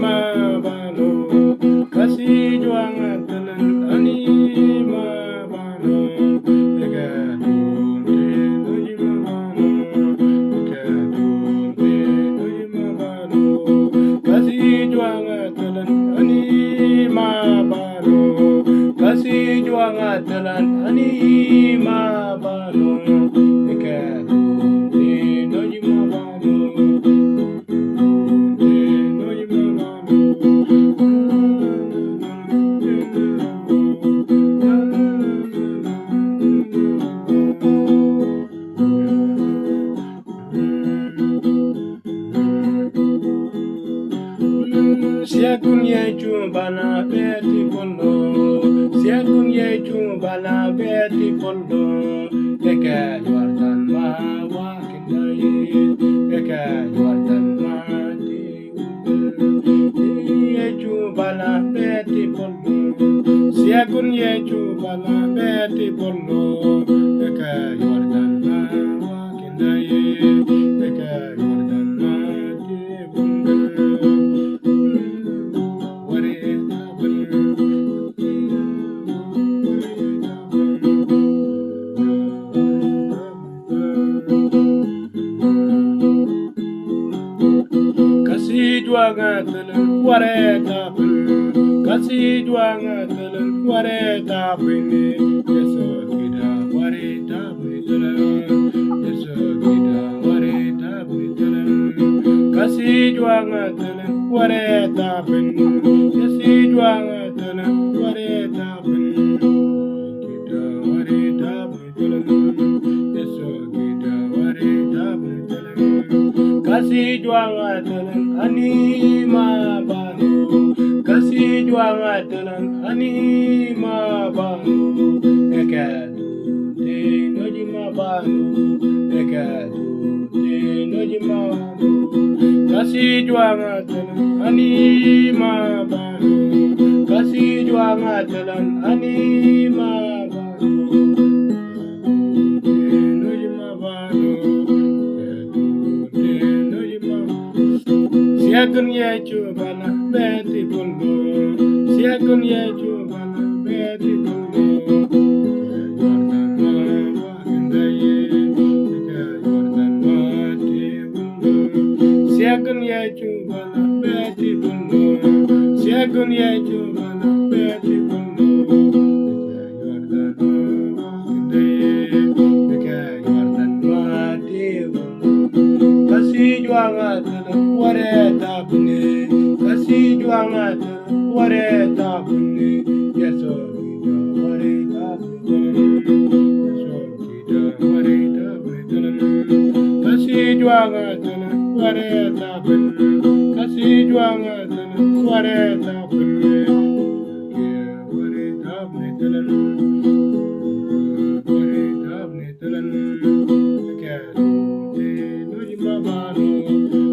mabano kasi juang telan ani mabano ega tunte noji mabano ega tunte noji mabano kasi juang telan ani mabano kasi juang telan ani mabano ega tunte noji mabano Siakun yeju bana beti pondo, siakun yeju bana beti pondo, eka juartan ma wakindaye, eka juartan ma di yeju bana beti pondo, siakun yeju bana beti pondo, eka juartan ma wakindaye, eka juartan ma di Kasi juanga telan wareta pun, kasi juanga telan wareta pun, yeso kita wareta telan, yeso kita wareta telan, kasi juanga telan wareta pun, kasi juanga telan wareta pun, kita wareta telan, yeso kita wareta telan. Kasi juanga telan ani mabano, kasi juanga telan ani mabano, eka tunte noji mabano, eka tunte noji mabano, kasi juanga telan ani mabano, kasi juanga telan ani mabano, noji mabano. Siakun yeju bana beti pondo, siakun yeju bana beti pondo, juartan ma wakindaye, juartan ma di pondo. Siakun yeju bana beti pondo, siakun yeju bana beti pondo, juartan ma wakindaye, juartan ma di pondo. Kasi juanga telan wareta pune, kasi juanga telan wareta pune, yeso kita wareta pune, yeso kita wareta pune, kasi juanga telan wareta pune, kasi juanga telan wareta pune, wareta pune telan, wareta pune telan, mabano,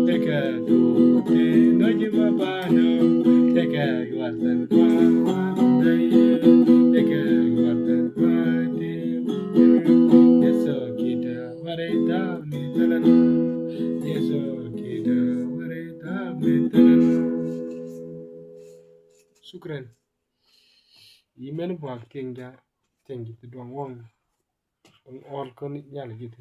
eka tunte noji mabano, eka juartan ma wakindaye, eka juartan ma di yeso kita wareta telan, yeso kita wareta telan. Sukran. Yimen buat kengja tinggi tu doang wong all kon nyala gitu.